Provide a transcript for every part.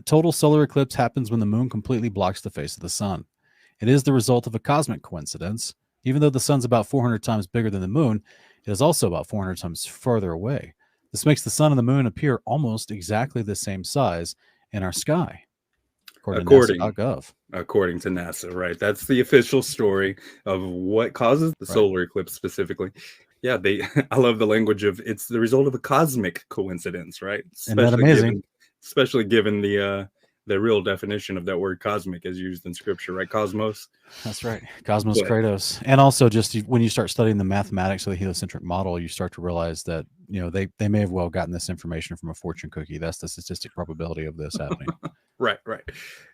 total solar eclipse happens when the moon completely blocks the face of the sun. It is the result of a cosmic coincidence. Even though the sun's about 400 times bigger than the moon, it is also about 400 times further away. This makes the sun and the moon appear almost exactly the same size in our sky, according to According NASA.gov. according to NASA, right? That's the official story of what causes the Right. solar eclipse specifically. Yeah, they I love the language of it's the result of a cosmic coincidence, right? Isn't that amazing? Especially given the real definition of that word cosmic as used in scripture, right? Cosmos. That's right. Cosmos But Kratos. And also just when you start studying the mathematics of the heliocentric model, you start to realize that, they may have well gotten this information from a fortune cookie. That's the statistic probability of this happening. right.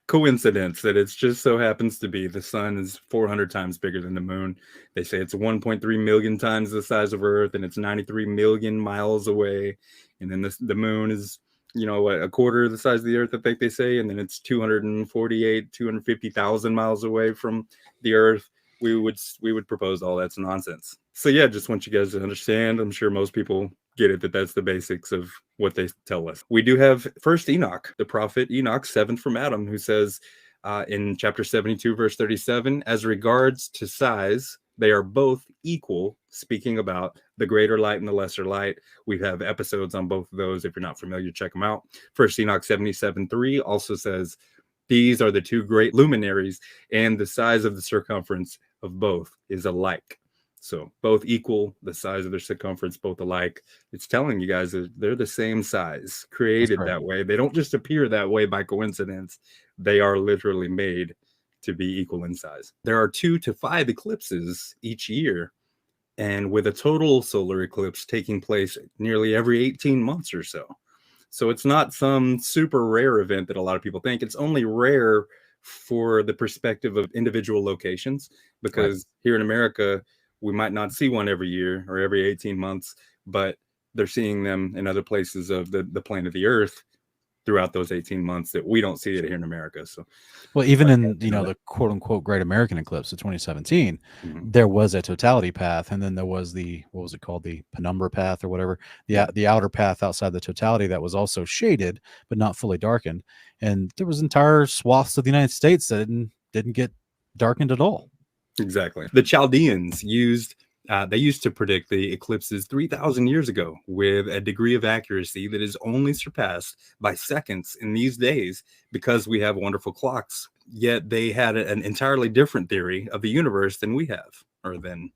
Coincidence that it's just so happens to be the sun is 400 times bigger than the moon. They say it's 1.3 million times the size of Earth, and it's 93 million miles away. And then the moon is, a quarter of the size of the Earth, I think they say, and then it's 250,000 miles away from the Earth. We would propose all that's nonsense. So yeah, just want you guys to understand. I'm sure most people get it that that's the basics of what they tell us. We do have first Enoch, the prophet Enoch, seventh from Adam, who says in chapter 72, verse 37, as regards to size, they are both equal, speaking about the greater light and the lesser light. We have episodes on both of those. If you're not familiar, check them out. First Enoch 77:3 also says, these are the two great luminaries, and the size of the circumference of both is alike. So both equal, the size of their circumference, both alike. It's telling you guys that they're the same size, created right. that way. They don't just appear that way by coincidence. They are literally made to be equal in size. There are 2 to 5 eclipses each year, and with a total solar eclipse taking place nearly every 18 months or so. So it's not some super rare event that a lot of people think. It's only rare for the perspective of individual locations, because here in America, we might not see one every year or every 18 months, but they're seeing them in other places of the plane of the Earth throughout those 18 months that we don't see it here in America. So, Well, even in the quote unquote Great American Eclipse of 2017, there was a totality path, and then there was what was it called, the penumbra path or whatever, the outer path outside the totality that was also shaded but not fully darkened, and there was entire swaths of the United States that didn't get darkened at all. Exactly. The Chaldeans used to predict the eclipses 3,000 years ago with a degree of accuracy that is only surpassed by seconds in these days because we have wonderful clocks. Yet they had an entirely different theory of the universe than we have, or than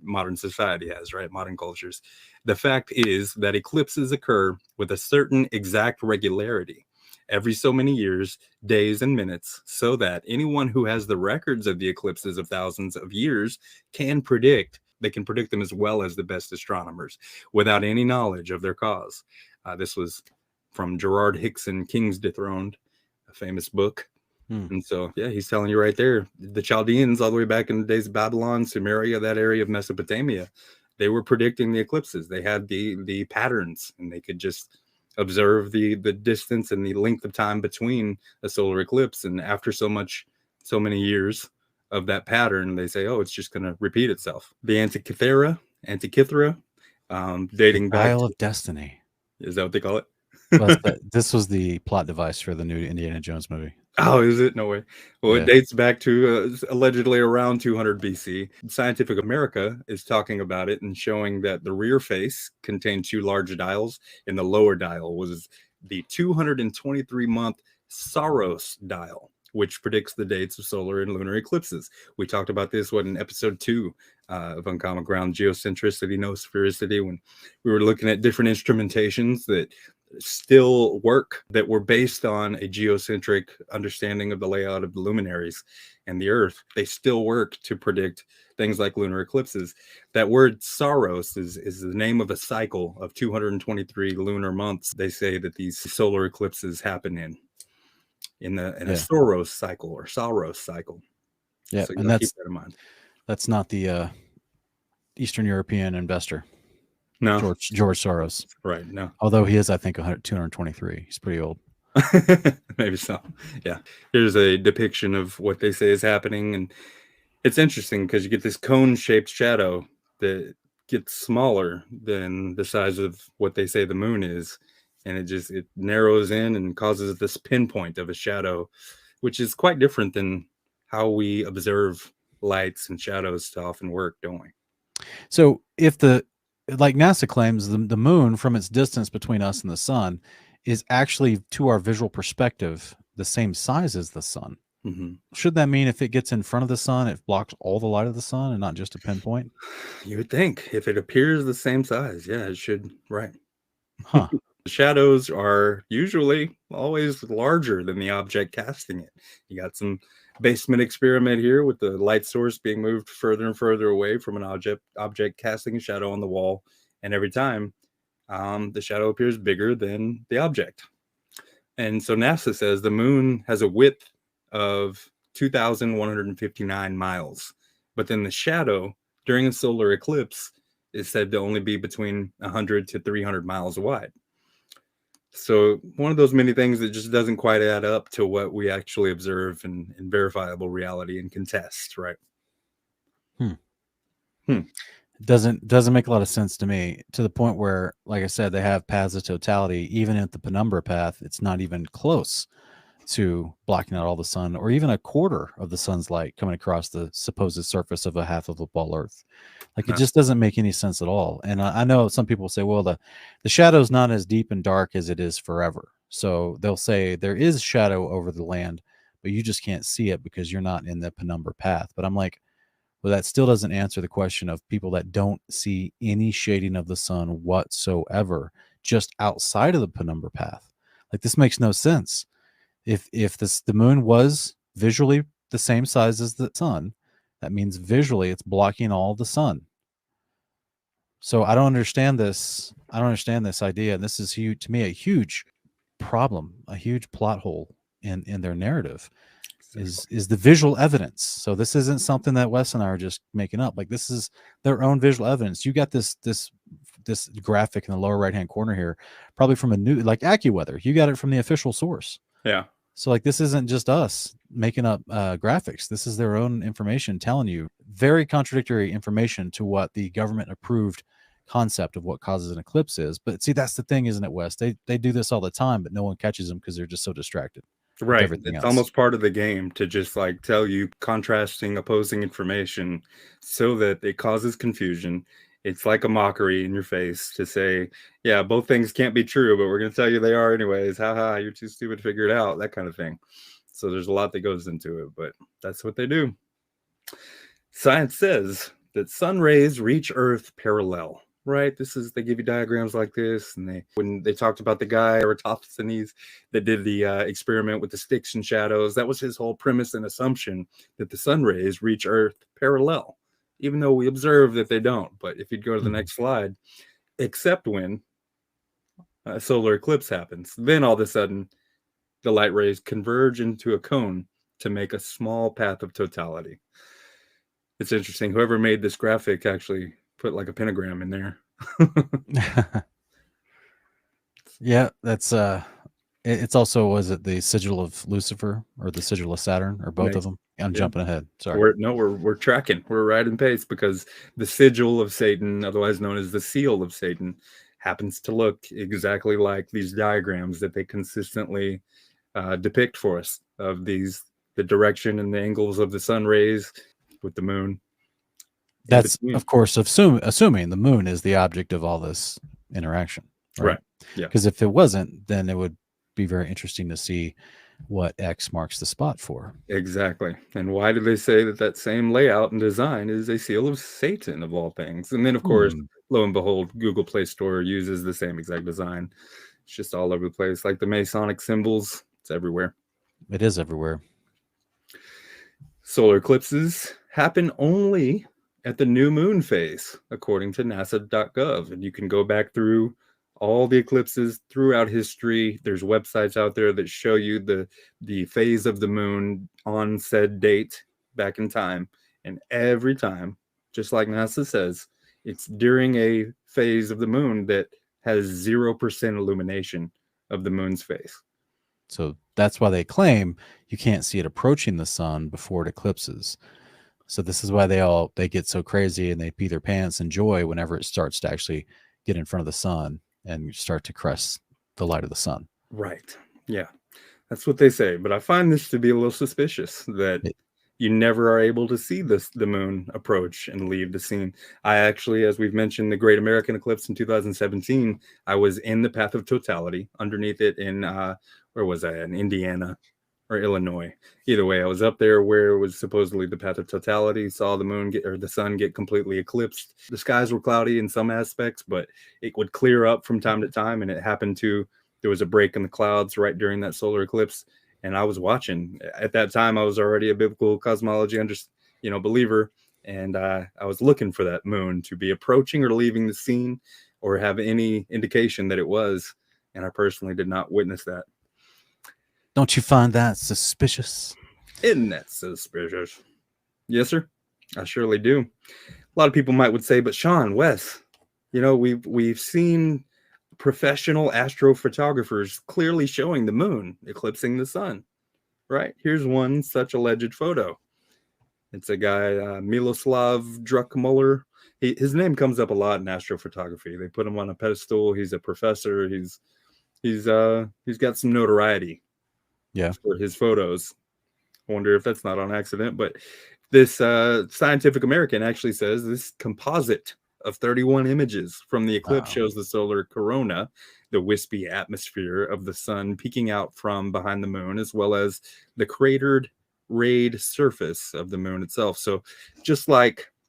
modern society has, right? Modern cultures. The fact is that eclipses occur with a certain exact regularity every so many years, days, and minutes, so that anyone who has the records of the eclipses of thousands of years can predict. They can predict them as well as the best astronomers without any knowledge of their cause. This was from Gerard Hickson, Kings Dethroned, a famous book. And so, yeah, he's telling you right there, the Chaldeans, all the way back in the days of Babylon, Sumeria, that area of Mesopotamia, they were predicting the eclipses. They had the patterns, and they could just observe the distance and the length of time between a solar eclipse. And after so many years of that pattern, they say, oh, it's just going to repeat itself. The Antikythera, dating back Dial of Destiny. Is that what they call it? Well, this was the plot device for the new Indiana Jones movie. Oh, is it? No way. Well, It dates back to allegedly around 200 BC. Scientific America is talking about it and showing that the rear face contained 2 large dials, and the lower dial was the 223-month Saros dial, which predicts the dates of solar and lunar eclipses. We talked about this in episode 2 of Uncommon Ground, Geocentricity, No Sphericity, when we were looking at different instrumentations that still work, that were based on a geocentric understanding of the layout of the luminaries and the Earth. They still work to predict things like lunar eclipses. That word Saros is the name of a cycle of 223 lunar months. They say that these solar eclipses happen in a Saros cycle or Saros cycle. Yeah, so and that's keep that in mind. That's not the Eastern European investor. No, George Soros. Right. No. Although he is, I think, 223. He's pretty old. Maybe so. Yeah. Here's a depiction of what they say is happening. And it's interesting because you get this cone-shaped shadow that gets smaller than the size of what they say the moon is. and it narrows in and causes this pinpoint of a shadow, which is quite different than how we observe lights and shadows to often work, don't we? So if like NASA claims, the moon from its distance between us and the sun is actually, to our visual perspective, the same size as the sun. Mm-hmm. Should that mean if it gets in front of the sun, it blocks all the light of the sun and not just a pinpoint? You would think if it appears the same size, yeah, it should, right. Huh. The shadows are usually always larger than the object casting it. You got some basement experiment here with the light source being moved further and further away from an object casting a shadow on the wall, and every time the shadow appears bigger than the object. And so NASA says the moon has a width of 2,159 miles, but then the shadow during a solar eclipse is said to only be between 100 to 300 miles wide. So one of those many things that just doesn't quite add up to what we actually observe in verifiable reality and can test, right? Doesn't make a lot of sense to me, to the point where, like I said, they have paths of totality. Even at the penumbra path, it's not even close to blocking out all the sun, or even a quarter of the sun's light coming across the supposed surface of a half of the ball Earth. Like, it Huh. just doesn't make any sense at all. And I know some people say, well, the shadow's not as deep and dark as it is forever. So they'll say there is shadow over the land, but you just can't see it because you're not in the penumbra path. But I'm like, well, that still doesn't answer the question of people that don't see any shading of the sun whatsoever, just outside of the penumbra path. Like, this makes no sense. If the moon was visually the same size as the sun, that means visually it's blocking all the sun. So I don't understand this. I don't understand this idea. And this is huge to me, a huge problem, a huge plot hole in their narrative is the visual evidence. So this isn't something that Wes and I are just making up. Like, this is their own visual evidence. You got this graphic in the lower right hand corner here, probably from a new, like, AccuWeather. You got it from the official source. Yeah. So, like, this isn't just us making up graphics. This is their own information telling you very contradictory information to what the government approved concept of what causes an eclipse is. But see, that's the thing, isn't it, Wes? They do this all the time, but no one catches them because they're just so distracted with Right. everything It's else. almost part of the game to just like tell you contrasting, opposing information so that it causes confusion. It's like a mockery in your face to say, yeah, both things can't be true, but we're going to tell you they are anyways. Ha ha, you're too stupid to figure it out, that kind of thing. So there's a lot that goes into it, but that's what they do. Science says that sun rays reach Earth parallel, right? They give you diagrams like this, and when they talked about the guy Eratosthenes that did the experiment with the sticks and shadows, that was his whole premise and assumption, that the sun rays reach Earth parallel, even though we observe that they don't. But if you'd go to the next slide, except when a solar eclipse happens, then all of a sudden the light rays converge into a cone to make a small path of totality. It's interesting. Whoever made this graphic actually put like a pentagram in there. Yeah, that's it's also, was it the sigil of Lucifer or the sigil of Saturn, or both of Nice. them? I'm Yeah. jumping ahead. Sorry. We're tracking. We're right in pace because the sigil of Satan, otherwise known as the seal of Satan, happens to look exactly like these diagrams that they consistently depict for us of the direction and the angles of the sun rays with the moon. That's, of course, assuming the moon is the object of all this interaction, right. Yeah. Because if it wasn't, then it would be very interesting to see what X marks the spot for. Exactly. And why do they say that same layout and design is a seal of Satan, of all things? And then, of course, lo and behold, Google Play Store uses the same exact design. It's just all over the place. Like the Masonic symbols, it's everywhere. It is everywhere. Solar eclipses happen only at the new moon phase, according to nasa.gov. And you can go back through all the eclipses throughout history. There's websites out there that show you the phase of the moon on said date back in time. And every time, just like NASA says, it's during a phase of the moon that has 0% illumination of the moon's face. So that's why they claim you can't see it approaching the sun before it eclipses. So this is why they get so crazy and they pee their pants in joy whenever it starts to actually get in front of the sun and start to crest the light of the sun. Right. Yeah. That's what they say. But I find this to be a little suspicious that It, you never are able to see the moon approach and leave the scene. I actually, as we've mentioned, the Great American Eclipse in 2017, I was in the path of totality underneath it in where was I? In Indiana or Illinois. Either way, I was up there where it was supposedly the path of totality, saw the moon get or the sun get completely eclipsed. The skies were cloudy in some aspects, but it would clear up from time to time, and it happened to there was a break in the clouds right during that solar eclipse, and I was watching. At that time, I was already a biblical cosmology believer, and I was looking for that moon to be approaching or leaving the scene, or have any indication that it was. And I personally did not witness that. don't you find that suspicious? Isn't that suspicious? Yes, sir. I surely do. A lot of people would say, but Sean, Wes, we've seen professional astrophotographers clearly showing the moon eclipsing the sun. Right? Here's one such alleged photo. It's a guy, Miloslav Druckmuller. His name comes up a lot in astrophotography. They put him on a pedestal. He's a professor. He's got some notoriety. Yeah. For his photos. I wonder if that's not on accident, but this Scientific American actually says this composite of 31 images from the eclipse shows the solar corona, the wispy atmosphere of the sun peeking out from behind the moon, as well as the cratered, rayed surface of the moon itself. So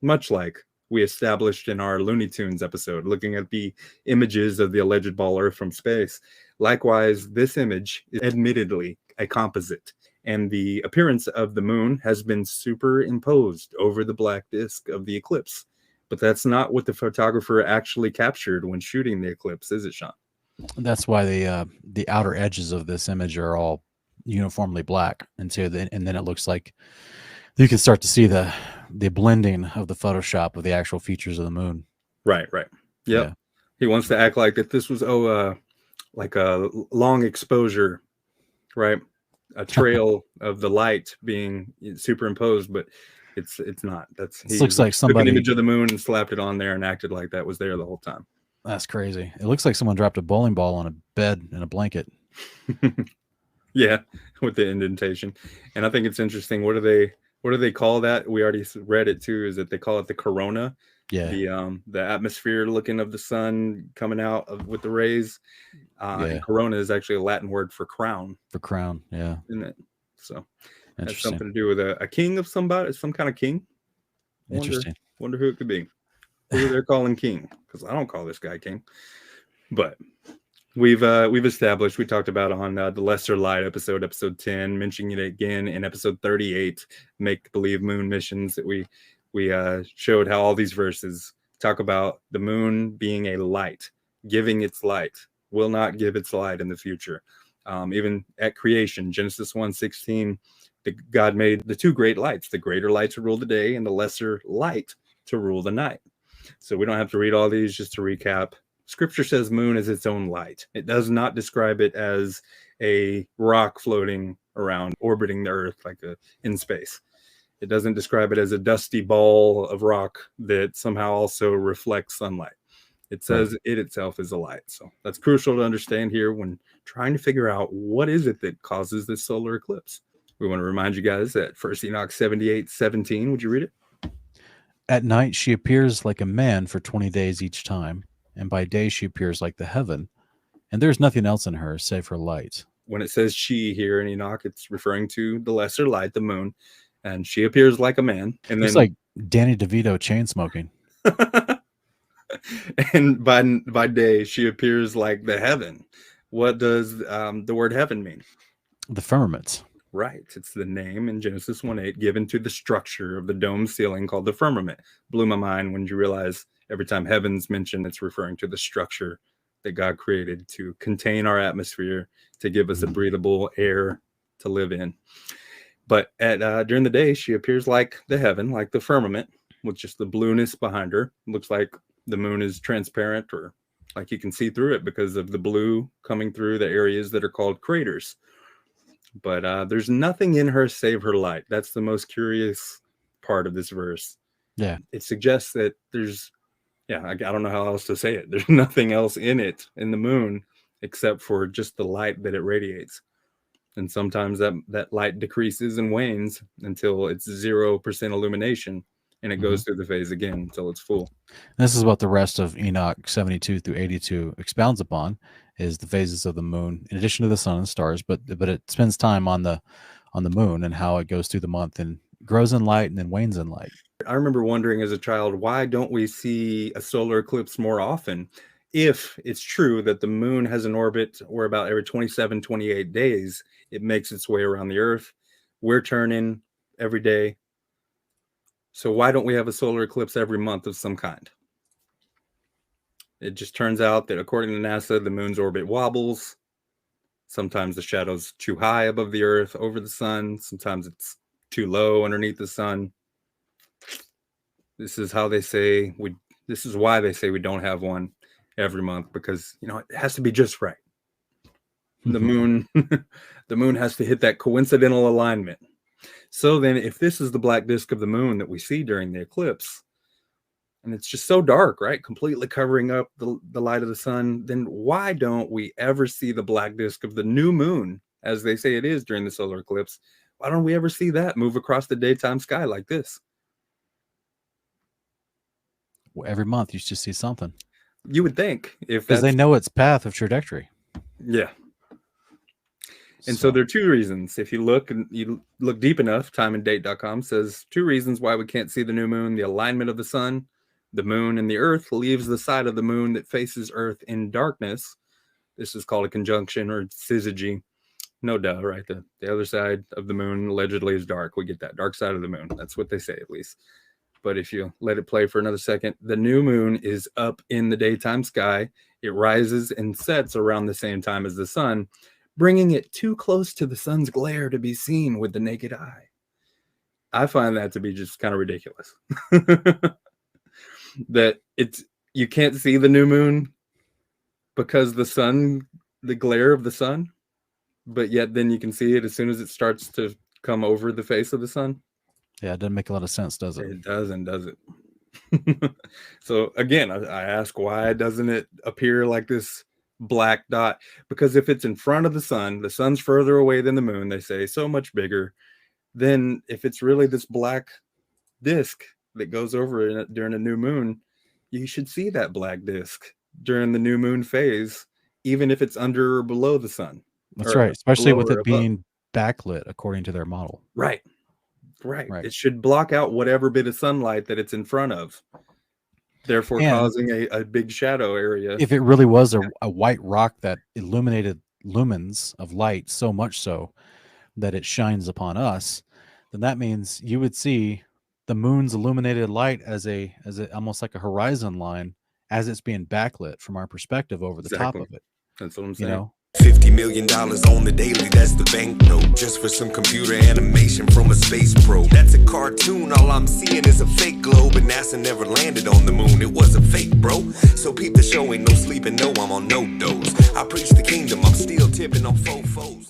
much like we established in our Looney Tunes episode, looking at the images of the alleged ball Earth from space, likewise, this image is admittedly a composite, and the appearance of the moon has been superimposed over the black disk of the eclipse. But that's not what the photographer actually captured when shooting the eclipse, is it, Sean? That's why the outer edges of this image are all uniformly black, and then it looks like you can start to see the blending of the Photoshop of the actual features of the moon. Right. Yep. Yeah. He wants to act like that this was like a long exposure, right? A trail of the light being superimposed, but it's not. He looks like took an image of the moon and slapped it on there and acted like that was there the whole time. That's crazy. It looks like someone dropped a bowling ball on a bed and a blanket. Yeah, with the indentation. And I think it's interesting. What do they call that? We already read it too. Is that they call it the corona? Yeah. The atmosphere looking of the sun coming out with the rays. And corona is actually a Latin word for crown. For crown, yeah. Isn't it? So that's something to do with a king of somebody, some kind of king. Interesting. Wonder who it could be. Who they're calling king, because I don't call this guy king. But we've established, we talked about on the Lesser Light episode 10, mentioning it again in episode 38, Make Believe Moon Missions, that we showed how all these verses talk about the moon being a light, giving its light, will not give its light in the future. Even at creation, Genesis 1:16, God made the two great lights, the greater light to rule the day and the lesser light to rule the night. So we don't have to read all these. Just to recap, Scripture says moon is its own light. It does not describe it as a rock floating around, orbiting the earth in space. It doesn't describe it as a dusty ball of rock that somehow also reflects sunlight. It says it itself is a light. So that's crucial to understand here when trying to figure out what is it that causes this solar eclipse. We want to remind you guys that 1 Enoch 78:17. Would you read it? At night she appears like a man for 20 days each time, and by day she appears like the heaven, and there's nothing else in her save her light. When it says she here in Enoch, it's referring to the lesser light, the moon, and she appears like a man. And it's like Danny DeVito chain smoking. And by day she appears like the heaven. What does the word heaven mean? The firmament. Right. It's the name in Genesis 1:8 given to the structure of the dome ceiling called the firmament. Blew my mind when you realize every time heaven's mentioned, it's referring to the structure that God created to contain our atmosphere, to give us a breathable air to live in. But during the day, she appears like the heaven, like the firmament, with just the blueness behind her. It looks like the moon is transparent, or like you can see through it because of the blue coming through the areas that are called craters. But there's nothing in her save her light. That's the most curious part of this verse. Yeah. It suggests that I don't know how else to say it. There's nothing else in it, in the moon, except for just the light that it radiates. And sometimes that light decreases and wanes until it's 0% illumination, and it goes through the phase again until it's full. This is what the rest of Enoch 72 through 82 expounds upon, is the phases of the moon, in addition to the sun and stars, but it spends time on the moon and how it goes through the month and grows in light and then wanes in light. I remember wondering as a child, why don't we see a solar eclipse more often? If it's true that the moon has an orbit where about every 27, 28 days, it makes its way around the earth. We're turning every day. So why don't we have a solar eclipse every month of some kind? It just turns out that according to NASA, the moon's orbit wobbles. Sometimes the shadow's too high above the earth over the sun. Sometimes it's too low underneath the sun. This is how they say this is why they say we don't have one every month, because it has to be just right. The moon the moon has to hit that coincidental alignment. So then if this is the black disk of the moon that we see during the eclipse, and it's just so dark, right, completely covering up the light of the sun, then why don't we ever see the black disk of the new moon, as they say it is during the solar eclipse? Why don't we ever see that move across the daytime sky like this? Well, every month you should see something. You would think, if because they know its path of trajectory. Yeah. And so there are two reasons. If you look deep enough, timeanddate.com says 2 reasons why we can't see the new moon: the alignment of the sun, the moon, and the earth leaves the side of the moon that faces earth in darkness. This is called a conjunction or syzygy. No duh, right? The other side of the moon allegedly is dark. We get that dark side of the moon. That's what they say, at least. But if you let it play for another second, the new moon is up in the daytime sky. It rises and sets around the same time as the sun, bringing it too close to the sun's glare to be seen with the naked eye. I find that to be just kind of ridiculous. That you can't see the new moon because the glare of the sun, but yet then you can see it as soon as it starts to come over the face of the sun. Yeah, it doesn't make a lot of sense, does it? It doesn't, does it? So again, I ask, why doesn't it appear like this black dot? Because if it's in front of the sun's further away than the moon, they say, so much bigger. Then if it's really this black disk that goes over it during a new moon, you should see that black disk during the new moon phase, even if it's under or below the sun. That's right, especially with it being backlit according to their model. Right. It should block out whatever bit of sunlight that it's in front of, therefore causing a big shadow area. If it really was a white rock that illuminated lumens of light so much so that it shines upon us, then that means you would see the moon's illuminated light as almost like a horizon line as it's being backlit from our perspective over the top of it. That's what I'm saying. $50 million on the daily, that's the banknote. Just for some computer animation from a space probe. That's a cartoon, all I'm seeing is a fake globe. And NASA never landed on the moon, it was a fake, bro. So peep the show, ain't no sleeping, no, I'm on no dose. I preach the kingdom, I'm still tipping on fofos.